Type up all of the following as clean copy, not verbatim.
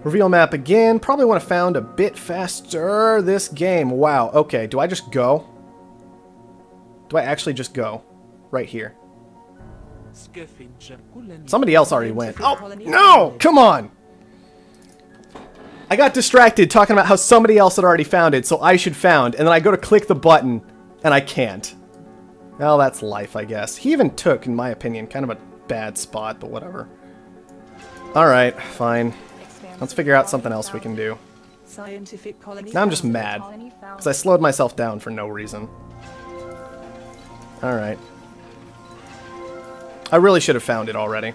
Reveal map again. Probably want to found a bit faster this game. Wow. Okay, do I just go? Do I actually just go? Right here. Somebody else already went. Oh, no! Come on! I got distracted talking about how somebody else had already found it, so I should found. And then I go to click the button, and I can't. Well, that's life, I guess. He even took, in my opinion, kind of a bad spot, but whatever. Alright, fine. Let's figure out something else we can do. Now I'm just mad, because I slowed myself down for no reason. Alright. I really should have found it already.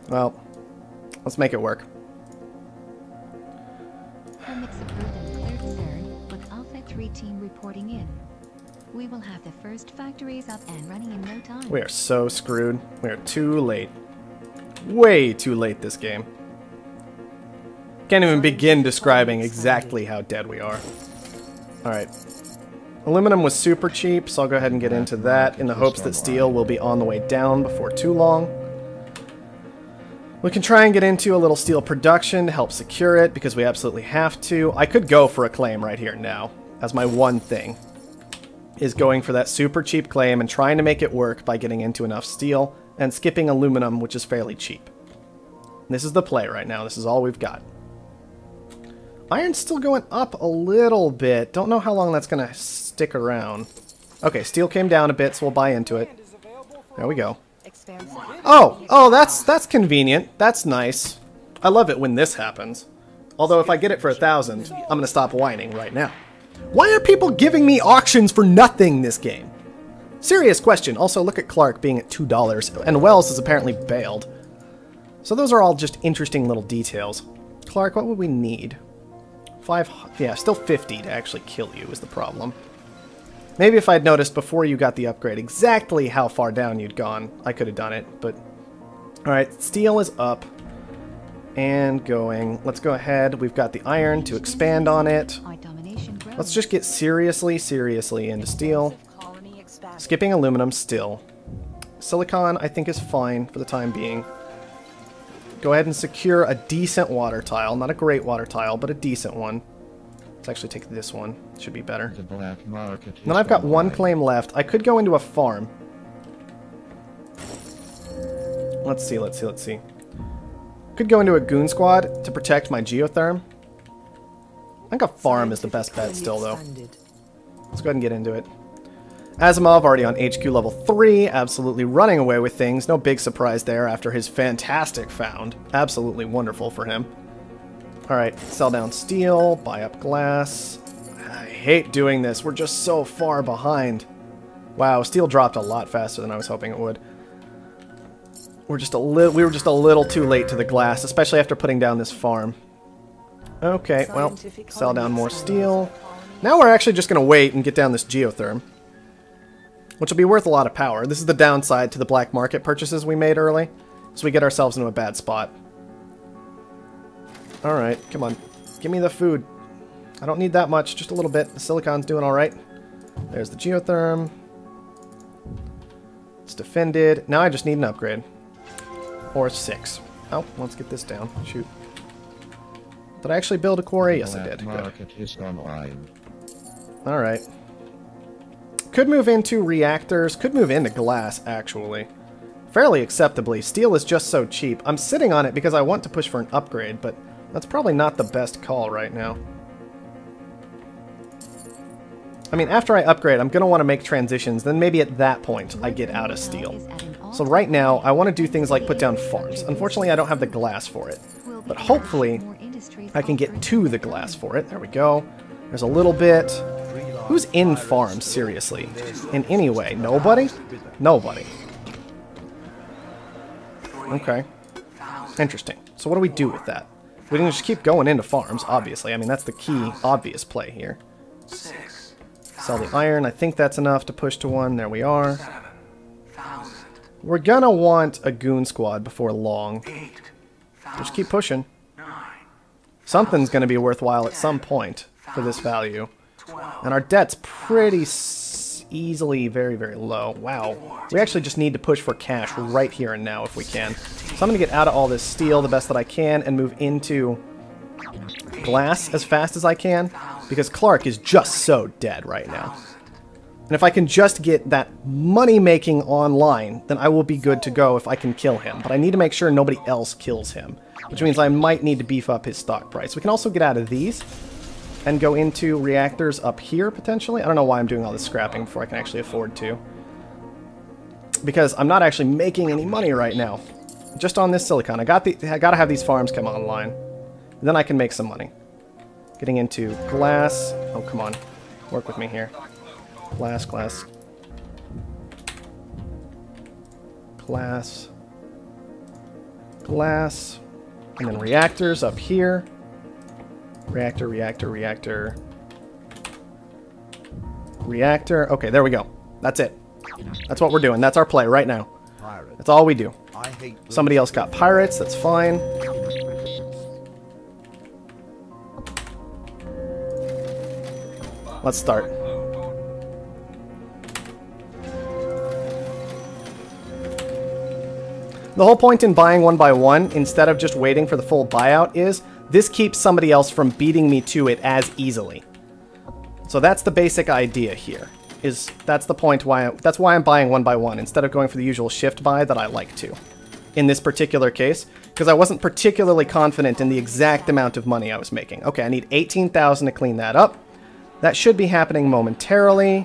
Well, let's make it work. Permits approved and cleared, sir, with Alpha 3 team reporting in. We will have the first factories up and running in no time. We are so screwed. We are too late. Way too late this game. Can't even begin describing exactly how dead we are. Alright. Aluminum was super cheap, so I'll go ahead and get into that in the hopes that steel will be on the way down before too long. We can try and get into a little steel production to help secure it, because we absolutely have to. I could go for a claim right here now, as my one thing, is going for that super cheap claim and trying to make it work by getting into enough steel and skipping aluminum, which is fairly cheap. This is the play right now. This is all we've got. Iron's still going up a little bit. Don't know how long that's going to stick around. Okay, steel came down a bit, so we'll buy into it. There we go. Oh, that's convenient. That's nice. I love it when this happens. Although if I get it for 1,000, I'm going to stop whining right now. Why are people giving me auctions for nothing this game? Serious question. Also, look at Clark being at $2, and Wells is apparently bailed. So those are all just interesting little details. Clark, what would we need? Yeah, still 50 to actually kill you is the problem. Maybe if I'd noticed before you got the upgrade exactly how far down you'd gone, I could have done it, but... Alright, steel is up and going. Let's go ahead. We've got the iron to expand on it. Let's just get seriously into steel. Skipping aluminum still. Silicon, I think, is fine for the time being. Go ahead and secure a decent water tile. Not a great water tile, but a decent one. Let's actually take this one. Should be better. Then I've got one claim left. I could go into a farm. Let's see. Could go into a goon squad to protect my geotherm. I think a farm is the best bet still, though. Let's go ahead and get into it. Asimov already on HQ level 3, absolutely running away with things. No big surprise there after his fantastic found. Absolutely wonderful for him. Alright, sell down steel, buy up glass. I hate doing this, we're just so far behind. Wow, steel dropped a lot faster than I was hoping it would. We were just a little too late to the glass, especially after putting down this farm. Okay, well, sell down more steel. Now we're actually just going to wait and get down this geotherm, which will be worth a lot of power. This is the downside to the black market purchases we made early, so we get ourselves into a bad spot. Alright, come on. Give me the food. I don't need that much, just a little bit. The silicon's doing alright. There's the geotherm. It's defended. Now I just need an upgrade. Or 6. Oh, let's get this down. Shoot. Did I actually build a quarry? Yes, I did. Good. Alright. Could move into reactors. Could move into glass, actually. Fairly acceptably. Steel is just so cheap. I'm sitting on it because I want to push for an upgrade, but that's probably not the best call right now. I mean, after I upgrade, I'm going to want to make transitions. Then maybe at that point, I get out of steel. So right now, I want to do things like put down farms. Unfortunately, I don't have the glass for it. But hopefully, I can get to the glass for it. There we go. There's a little bit. Who's in farms, seriously? In any way? Nobody? Nobody. Okay. Interesting. So what do we do with that? We can just keep going into farms, obviously. I mean, that's the key, obvious play here. Sell the iron. I think that's enough to push to 1. There we are. We're gonna want a goon squad before long. Just keep pushing. Something's gonna be worthwhile at some point for this value. And our debt's pretty easily very, very low. Wow. We actually just need to push for cash right here and now if we can. So I'm going to get out of all this steel the best that I can and move into glass as fast as I can, because Clark is just so dead right now. And if I can just get that money making online, then I will be good to go if I can kill him. But I need to make sure nobody else kills him, which means I might need to beef up his stock price. We can also get out of these and go into reactors up here potentially. I don't know why I'm doing all this scrapping before I can actually afford to, because I'm not actually making any money right now. Just on this silicon. I gotta have these farms come online. Then I can make some money. Getting into glass. Oh, come on. Work with me here. Glass, glass. Glass. Glass. And then reactors up here. Reactor, reactor, reactor. Reactor. Okay, there we go. That's it. That's what we're doing. That's our play right now. That's all we do. Somebody else got pirates. That's fine. Let's start. The whole point in buying one by one, instead of just waiting for the full buyout, is this keeps somebody else from beating me to it as easily. So that's the basic idea here. That's the point that's why I'm buying one by one, instead of going for the usual shift buy that I like to. In this particular case, because I wasn't particularly confident in the exact amount of money I was making. Okay, I need 18,000 to clean that up. That should be happening momentarily.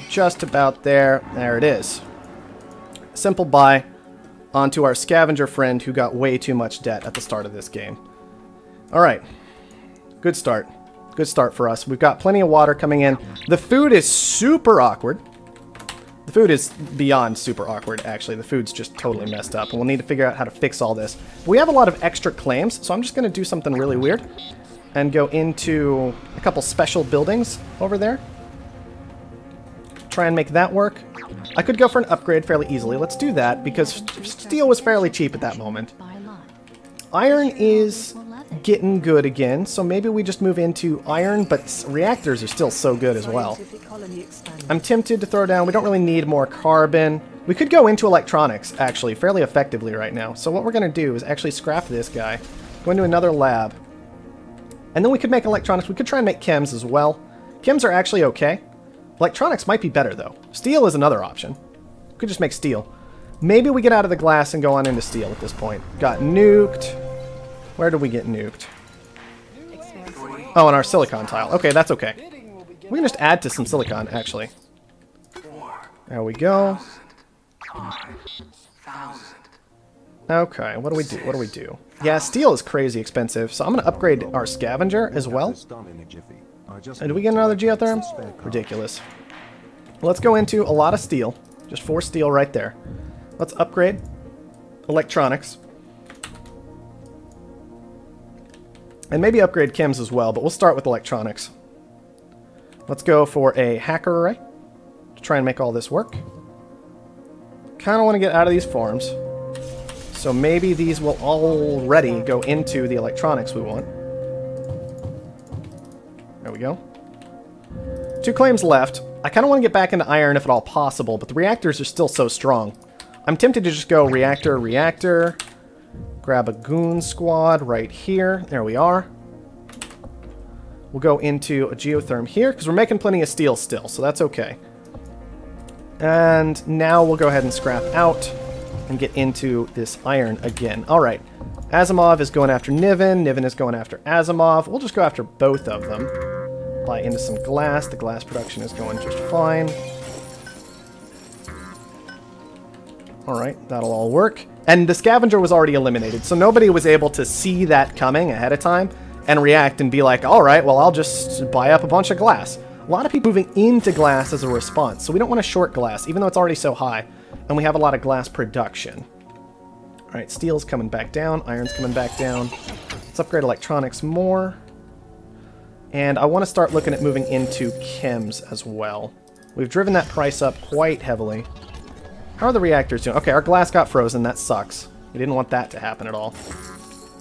Just about there. There it is. Simple buy onto our scavenger friend who got way too much debt at the start of this game. Alright. Good start. Good start for us. We've got plenty of water coming in. The food is super awkward. The food is beyond super awkward, actually. The food's just totally messed up, and we'll need to figure out how to fix all this. We have a lot of extra claims, so I'm just going to do something really weird and go into a couple special buildings over there. Try and make that work. I could go for an upgrade fairly easily. Let's do that, because steel was fairly cheap at that moment. Iron is getting good again, so maybe we just move into iron, but reactors are still so good as well. I'm tempted to throw down, we don't really need more carbon. We could go into electronics, actually, fairly effectively right now. So what we're going to do is actually scrap this guy, go into another lab, and then we could make electronics. We could try and make chems as well. Chems are actually okay. Electronics might be better, though. Steel is another option. We could just make steel. Maybe we get out of the glass and go on into steel at this point. Got nuked. Where did we get nuked? Oh, on our silicon tile. Okay, that's okay. We can just add to some silicon, actually. There we go. Okay, what do we do? What do we do? Yeah, steel is crazy expensive, so I'm going to upgrade our scavenger as well. And do we get another geotherm? Ridiculous. Let's go into a lot of steel. Just 4 steel right there. Let's upgrade electronics. And maybe upgrade chems as well, but we'll start with electronics. Let's go for a hacker array to try and make all this work. Kind of want to get out of these farms. So maybe these will already go into the electronics we want. There we go. 2 claims left. I kind of want to get back into iron if at all possible, but the reactors are still so strong. I'm tempted to just go reactor, reactor. Grab a goon squad right here. There we are. We'll go into a geotherm here, because we're making plenty of steel still, so that's okay. And now we'll go ahead and scrap out and get into this iron again. Alright. Asimov is going after Niven. Niven is going after Asimov. We'll just go after both of them. Buy into some glass. The glass production is going just fine. Alright, that'll all work. And the scavenger was already eliminated, so nobody was able to see that coming ahead of time and react and be like, alright, well, I'll just buy up a bunch of glass. A lot of people moving into glass as a response, so we don't want to short glass, even though it's already so high, and we have a lot of glass production. Alright, steel's coming back down, iron's coming back down. Let's upgrade electronics more. And I want to start looking at moving into chems as well. We've driven that price up quite heavily. How are the reactors doing? Okay, our glass got frozen. That sucks. We didn't want that to happen at all.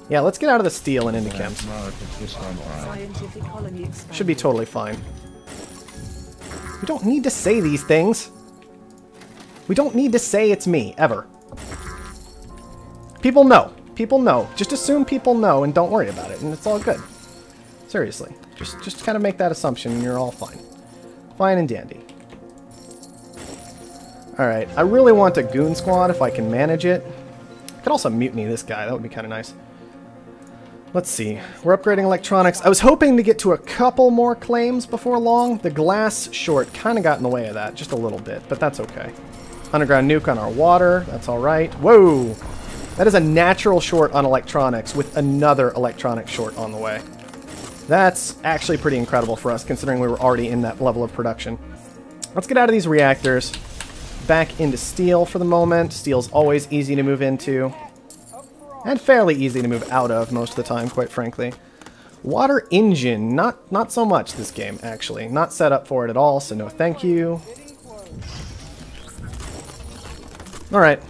Yeah, let's get out of the steel and into chems. Should be totally fine. We don't need to say these things. We don't need to say it's me, ever. People know. People know. Just assume people know and don't worry about it, and it's all good. Seriously. Just kind of make that assumption and you're all fine. Fine and dandy. Alright, I really want a goon squad if I can manage it. I could also mutiny this guy, that would be kind of nice. Let's see. We're upgrading electronics. I was hoping to get to a couple more claims before long. The glass short kind of got in the way of that, just a little bit, but that's okay. Underground nuke on our water, that's alright. Whoa! That is a natural short on electronics with another electronic short on the way. That's actually pretty incredible for us, considering we were already in that level of production. Let's get out of these reactors. Back into steel for the moment. Steel's always easy to move into. And fairly easy to move out of most of the time, quite frankly. Water engine, not so much this game, actually. Not set up for it at all, so no thank you. Alright.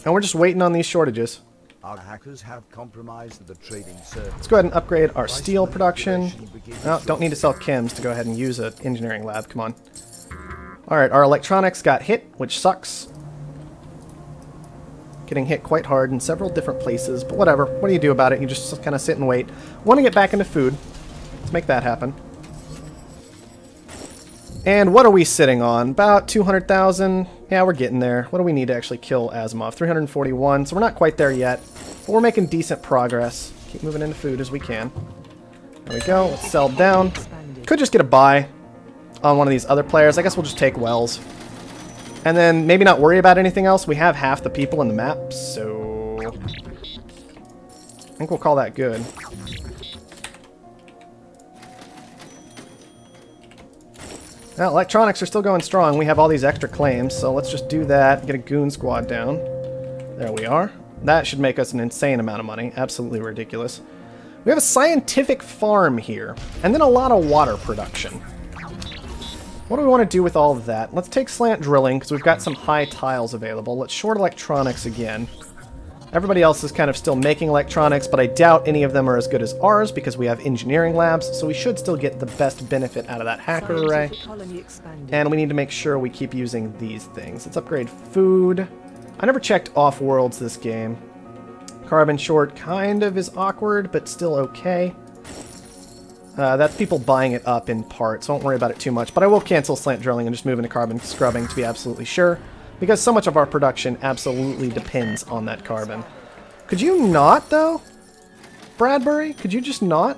And we're just waiting on these shortages. Our hackers have compromised the trading service. Let's go ahead and upgrade our steel production. Oh, don't need to sell chems to go ahead and use an engineering lab, come on. Alright, our electronics got hit, which sucks. Getting hit quite hard in several different places, but whatever. What do you do about it? You just kind of sit and wait. Want to get back into food. Let's make that happen. And what are we sitting on? About 200,000. Yeah, we're getting there. What do we need to actually kill Asimov? 341, so we're not quite there yet. But we're making decent progress. Keep moving into food as we can. There we go. Let's sell down. Could just get a buy on one of these other players. I guess we'll just take Wells. And then maybe not worry about anything else. We have half the people in the map, so I think we'll call that good. Now, electronics are still going strong. We have all these extra claims, so let's just do that. Get a goon squad down. There we are. That should make us an insane amount of money. Absolutely ridiculous. We have a scientific farm here, and then a lot of water production. What do we want to do with all of that? Let's take slant drilling, because we've got some high tiles available. Let's short electronics again. Everybody else is kind of still making electronics, but I doubt any of them are as good as ours, because we have engineering labs, so we should still get the best benefit out of that hacker array. And we need to make sure we keep using these things. Let's upgrade food. I never checked Offworlds this game. Carbon short kind of is awkward, but still okay. That's people buying it up in part, so I won't worry about it too much. But I will cancel slant drilling and just move into carbon scrubbing to be absolutely sure, because so much of our production absolutely depends on that carbon. Could you not, though? Bradbury? Could you just not?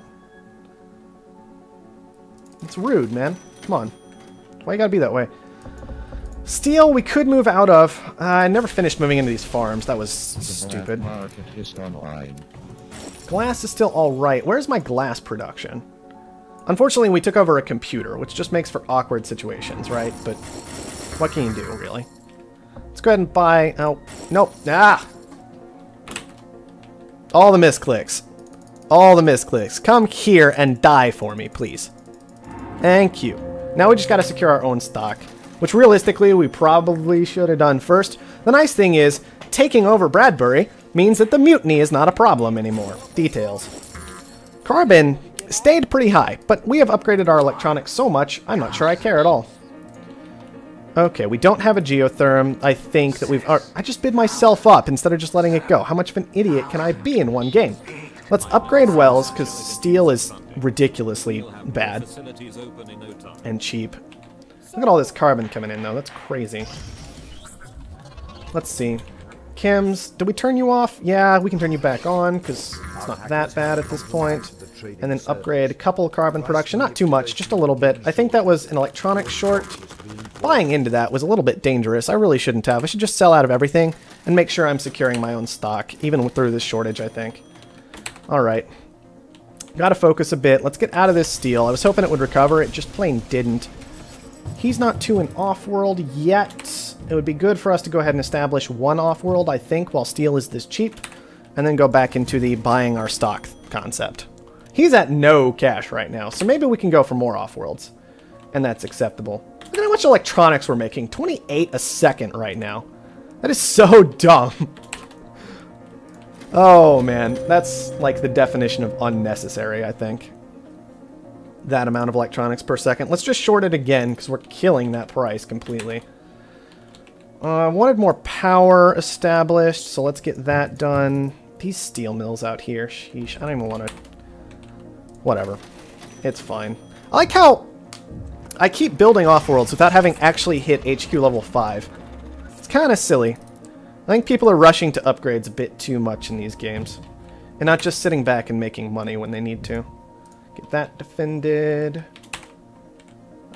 It's rude, man. Come on. Why you gotta be that way? Steel, we could move out of. I never finished moving into these farms. That was stupid. Glass is still alright. Where's my glass production? Unfortunately, we took over a computer, which just makes for awkward situations, right? But what can you do, really? Let's go ahead and buy... Oh, nope. Ah! All the misclicks. All the misclicks. Come here and die for me, please. Thank you. Now we just gotta secure our own stock, which realistically we probably should have done first. The nice thing is, taking over Bradbury means that the mutiny is not a problem anymore. Details. Carbon stayed pretty high, but we have upgraded our electronics so much, I'm not sure I care at all. Okay, we don't have a geotherm. I think that we've... I just bid myself up instead of just letting it go. How much of an idiot can I be in one game? Let's upgrade wells, because steel is ridiculously bad and cheap. Look at all this carbon coming in, though. That's crazy. Let's see. Chems, did we turn you off? Yeah, we can turn you back on, because it's not that bad at this point. And then upgrade a couple carbon production. Not too much, just a little bit. I think that was an electronic short. Buying into that was a little bit dangerous. I really shouldn't have. I should just sell out of everything and make sure I'm securing my own stock, even through this shortage, I think. Alright. Gotta focus a bit. Let's get out of this steel. I was hoping it would recover. It just plain didn't. He's not to an off-world yet. It would be good for us to go ahead and establish one off-world, I think, while steel is this cheap, and then go back into the buying our stock concept. He's at no cash right now, so maybe we can go for more off-worlds, and that's acceptable. Look at how much electronics we're making. 28 a second right now. That is so dumb. Oh, man. That's like the definition of unnecessary, I think. that amount of electronics per second. Let's just short it again because we're killing that price completely. I wanted more power established, so let's get that done. These steel mills out here, sheesh, I don't even want to... Whatever. It's fine. I like how I keep building Offworlds without having actually hit HQ level 5. It's kind of silly. I think people are rushing to upgrades a bit too much in these games. And not just sitting back and making money when they need to. Get that defended.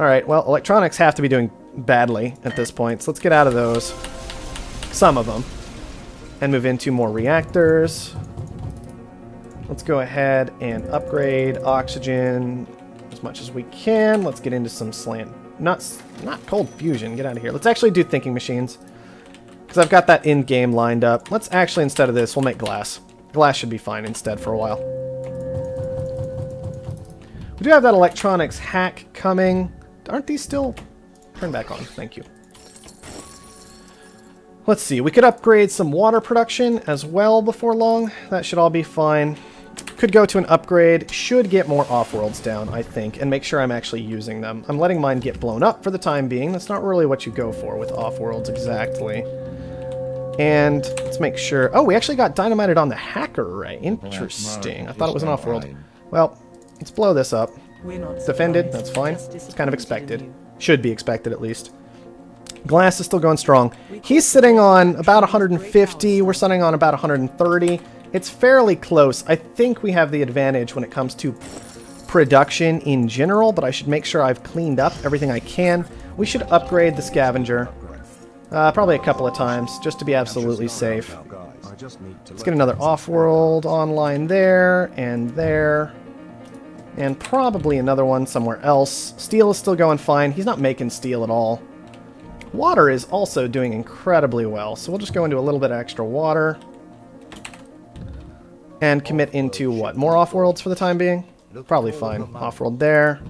Alright, well, electronics have to be doing badly at this point, so let's get out of those. Some of them. And move into more reactors. Let's go ahead and upgrade oxygen as much as we can. Let's get into some slant. Not cold fusion. Get out of here. Let's actually do thinking machines. Because I've got that in-game lined up. Let's actually, instead of this, we'll make glass. Glass should be fine instead for a while. We do have that electronics hack coming. Aren't these still... Turn back on. Thank you. Let's see. We could upgrade some water production as well before long. That should all be fine. Could go to an upgrade. Should get more Offworlds down, I think, and make sure I'm actually using them. I'm letting mine get blown up for the time being. That's not really what you go for with Offworlds exactly. And let's make sure... Oh, we actually got dynamited on the hacker array. Interesting. I thought it was an Offworld. Well, let's blow this up. Defended. That's fine. It's kind of expected. Should be expected, at least. Glass is still going strong. He's sitting on about 150. We're sitting on about 130. It's fairly close. I think we have the advantage when it comes to production in general, but I should make sure I've cleaned up everything I can. We should upgrade the scavenger. Probably a couple of times, just to be absolutely safe. Let's get another Offworld online there, and probably another one somewhere else. Steel is still going fine. He's not making steel at all. Water is also doing incredibly well, so we'll just go into a little bit of extra water. And commit into, what, more Offworlds for the time being? Probably fine. Offworld there.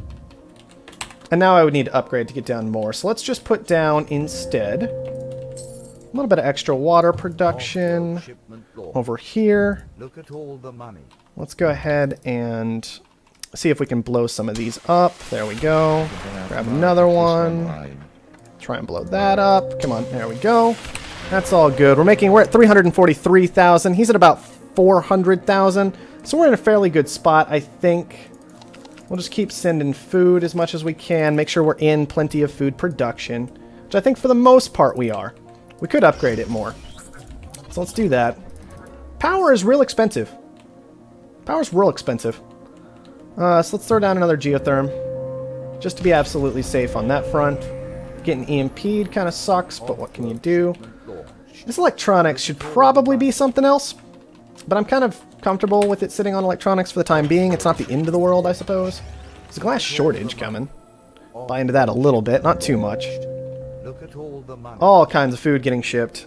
And now I would need to upgrade to get down more. So let's just put down instead a little bit of extra water production over here. Let's go ahead and see if we can blow some of these up. There we go. Grab another one. Try and blow that up. Come on, there we go. That's all good. We're at 343,000. He's at about 400,000. So we're in a fairly good spot, I think. We'll just keep sending food as much as we can. Make sure we're in plenty of food production, which I think for the most part we are. We could upgrade it more. So let's do that. Power is real expensive. Power's real expensive. So let's throw down another geotherm, just to be absolutely safe on that front. Getting EMP'd kind of sucks, but what can you do? This electronics should probably be something else, but I'm kind of comfortable with it sitting on electronics for the time being. It's not the end of the world, I suppose. There's a glass shortage coming. Buy into that a little bit, not too much. All kinds of food getting shipped.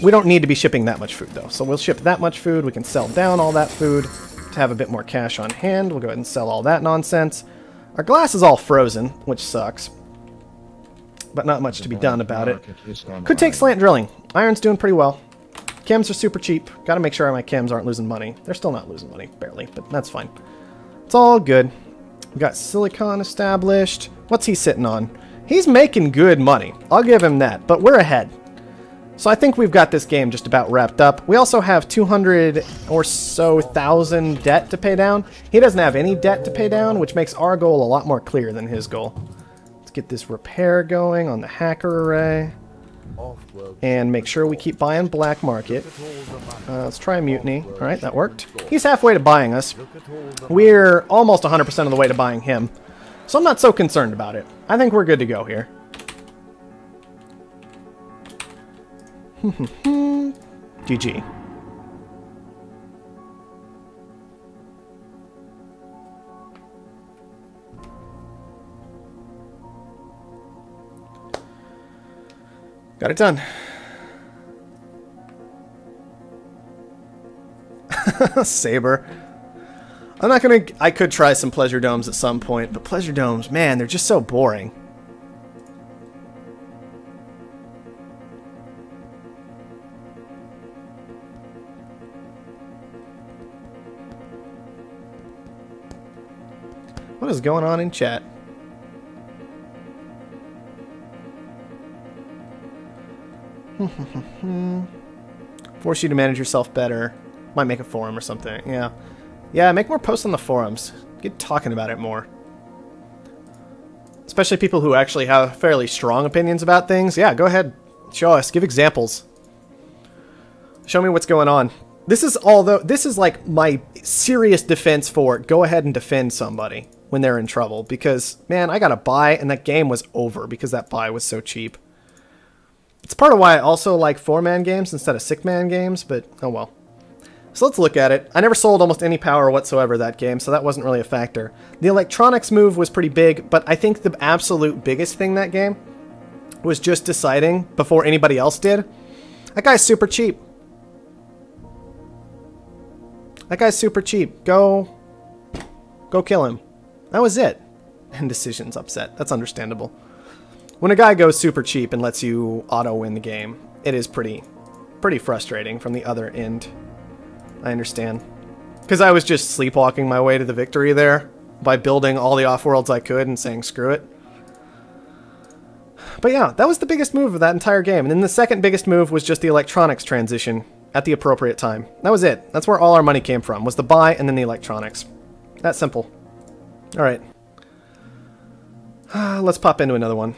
We don't need to be shipping that much food, though. So we'll ship that much food. We can sell down all that food to have a bit more cash on hand. We'll go ahead and sell all that nonsense. Our glass is all frozen, which sucks. But not much to be done about it. Could take slant drilling. Iron's doing pretty well. Chems are super cheap. Gotta make sure my chems aren't losing money. They're still not losing money, barely, but that's fine. It's all good. We got silicon established. What's he sitting on? He's making good money. I'll give him that, but we're ahead. So I think we've got this game just about wrapped up. We also have 200 or so thousand debt to pay down. He doesn't have any debt to pay down, which makes our goal a lot more clear than his goal. Let's get this repair going on the hacker array. And make sure we keep buying black market. Let's try a mutiny. Alright, that worked. He's halfway to buying us. We're almost 100% of the way to buying him. So I'm not so concerned about it. I think we're good to go here. GG. Got it done. Saber. I'm not gonna... I could try some pleasure domes at some point, but pleasure domes, man, they're just so boring. What is going on in chat? Force you to manage yourself better. Might make a forum or something. Yeah. Yeah, make more posts on the forums. Get talking about it more. Especially people who actually have fairly strong opinions about things. Yeah, go ahead. Show us. Give examples. Show me what's going on. This is like my serious defense for go ahead and defend somebody when they're in trouble. Because, man, I got a buy and that game was over because that buy was so cheap. It's part of why I also like 4-man games instead of 6-man games, but oh well. So let's look at it. I never sold almost any power whatsoever that game, so that wasn't really a factor. The electronics move was pretty big, but I think the absolute biggest thing that game was just deciding, before anybody else did, that guy's super cheap. That guy's super cheap. Go kill him. That was it. And decision's upset. That's understandable. When a guy goes super cheap and lets you auto-win the game, it is pretty frustrating from the other end. I understand. Because I was just sleepwalking my way to the victory there by building all the Offworlds I could and saying screw it. But yeah, that was the biggest move of that entire game. And then the second biggest move was just the electronics transition at the appropriate time. That was it. That's where all our money came from, was the buy and then the electronics. That simple. Alright. Let's pop into another one.